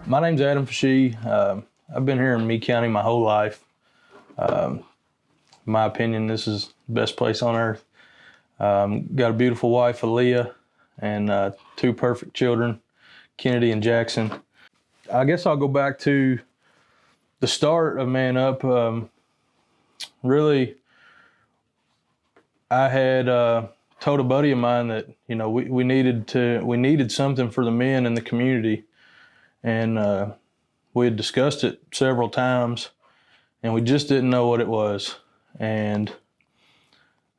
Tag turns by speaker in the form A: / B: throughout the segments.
A: My name's Adam Foushee. I've been here in Meade County my whole life. In my opinion, this is the best place on earth. Got a beautiful wife, Aaliyah, and two perfect children, Kennedy and Jackson. I guess I'll go back to the start of Man Up. Really, I had told a buddy of mine that we needed something for the men in the community, and we had discussed it several times, and we just didn't know what it was. And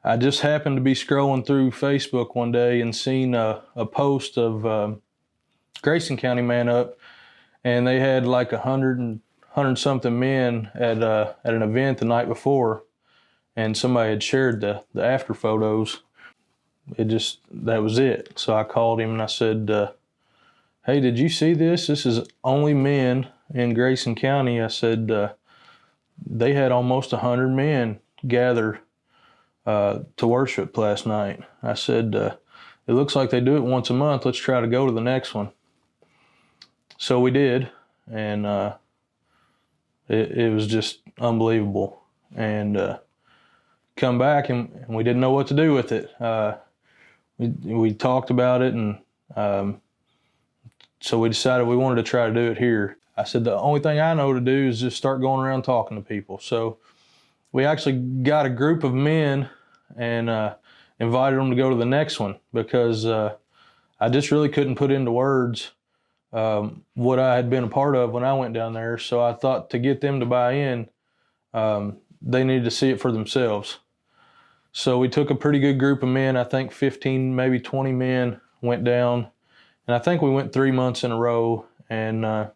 A: I just happened to be scrolling through Facebook one day and seen a post of Grayson County Man Up, and they had like 100 something men at an event the night before, and somebody had shared the after photos. That was it. So I called him and I said, hey, did you see this? This is only men in Grayson County. I said, they had almost 100 men gather to worship last night. I said, it looks like they do it once a month. Let's try to go to the next one. So we did, and it was just unbelievable. And come back, and we didn't know what to do with it. We talked about it, and so we decided we wanted to try to do it here. I said, the only thing I know to do is just start going around talking to people. So we actually got a group of men and invited them to go to the next one, because I just really couldn't put into words what I had been a part of when I went down there. So I thought, to get them to buy in, they needed to see it for themselves. So we took a pretty good group of men. I think 15, maybe 20 men went down. And I think we went 3 months in a row. And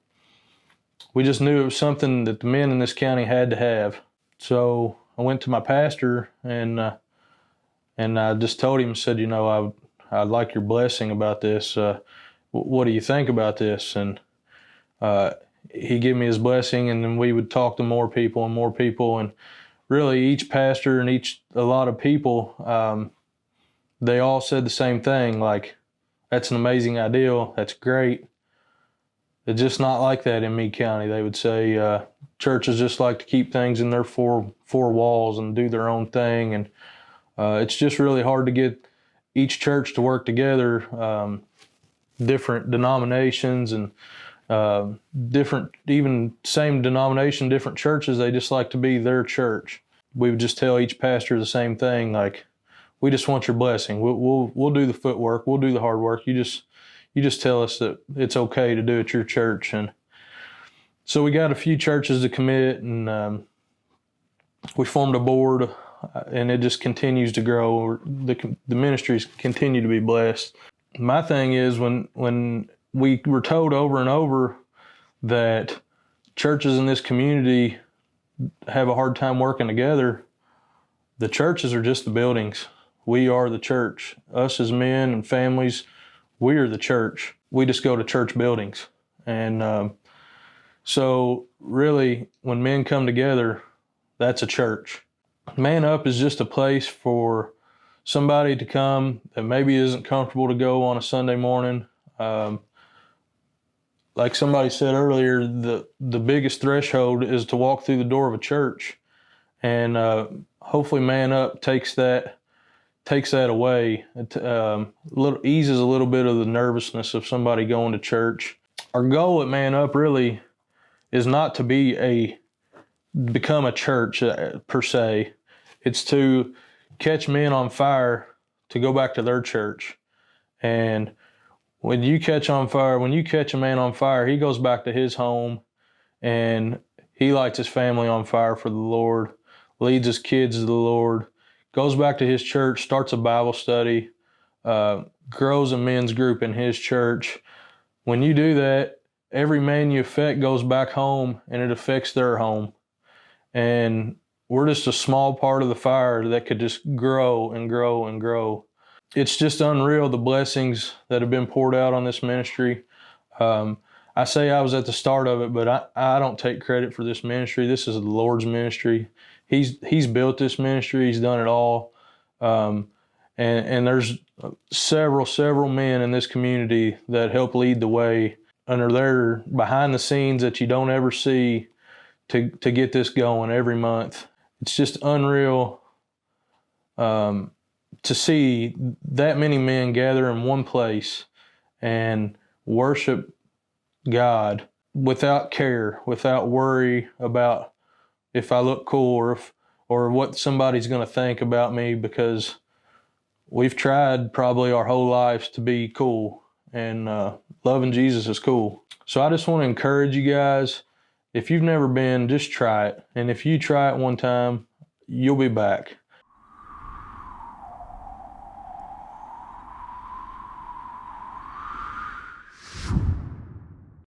A: we just knew it was something that the men in this county had to have. So I went to my pastor, and I just told him, said, I'd like your blessing about this. What do you think about this? And he gave me his blessing, and then we would talk to more people and more people. And really, each pastor and a lot of people, they all said the same thing, like, that's an amazing idea, that's great. It's just not like that in Meade County. They would say churches just like to keep things in their four walls and do their own thing. And it's just really hard to get each church to work together. Different denominations and different, even same denomination, different churches, they just like to be their church. We would just tell each pastor the same thing, like, we just want your blessing. We'll do the footwork, we'll do the hard work. You just tell us that it's okay to do at your church. And so we got a few churches to commit, and we formed a board, and it just continues to grow. The ministries continue to be blessed. My thing is, when we were told over and over that churches in this community have a hard time working together, the churches are just the buildings. We are the church. Us as men and families, we are the church. We just go to church buildings. And so really, when men come together, that's a church. Man Up is just a place for somebody to come that maybe isn't comfortable to go on a Sunday morning. Like somebody said earlier, the biggest threshold is to walk through the door of a church. And hopefully Man Up takes that away. It eases a little bit of the nervousness of somebody going to church. Our goal at Man Up really is not to become a church per se. It's to catch men on fire to go back to their church. And when you catch a man on fire, he goes back to his home, and he lights his family on fire for the Lord, leads his kids to the Lord, goes back to his church, starts a Bible study, grows a men's group in his church. When you do that, every man you affect goes back home, and it affects their home. And we're just a small part of the fire that could just grow and grow and grow. It's just unreal, the blessings that have been poured out on this ministry. I say I was at the start of it, but I don't take credit for this ministry. This is the Lord's ministry. He's built this ministry. He's done it all. And there's several men in this community that help lead the way. under there behind the scenes that you don't ever see to get this going every month. It's just unreal to see that many men gather in one place and worship God without care, without worry about if I look cool or what somebody's going to think about me, because we've tried probably our whole lives to be cool, and loving Jesus is cool. So I just want to encourage you guys, if you've never been, just try it. And if you try it one time, you'll be back.